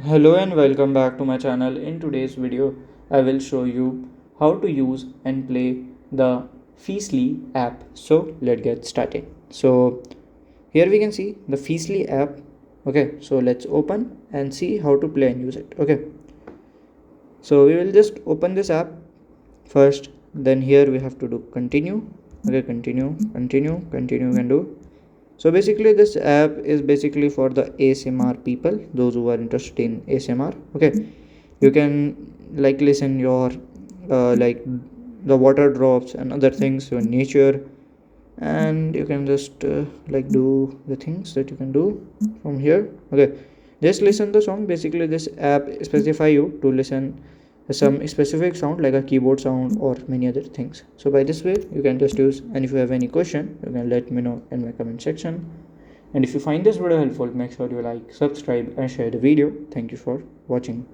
Hello and welcome back to my channel. In today's video, I will show you how to use and play the Feelsy app. So let's get started. So here we can see the Feelsy app. Okay, so let's open and see how to play and use it. Okay, so we will just open this app first. Then here we have to do continue. Okay, continue can do. So basically this app is basically for the ASMR people, those who are interested in ASMR. Okay, you can like listen your like the water drops and other things, your nature, and you can just like do the things that you can do from here. Okay, just listen the song. Basically this app specify you to listen some specific sound like a keyboard sound or many other things. So by this way you can just use, and if you have any question you can let me know in my comment section. And if you find this video helpful, make sure you like, subscribe and share the video. Thank you for watching.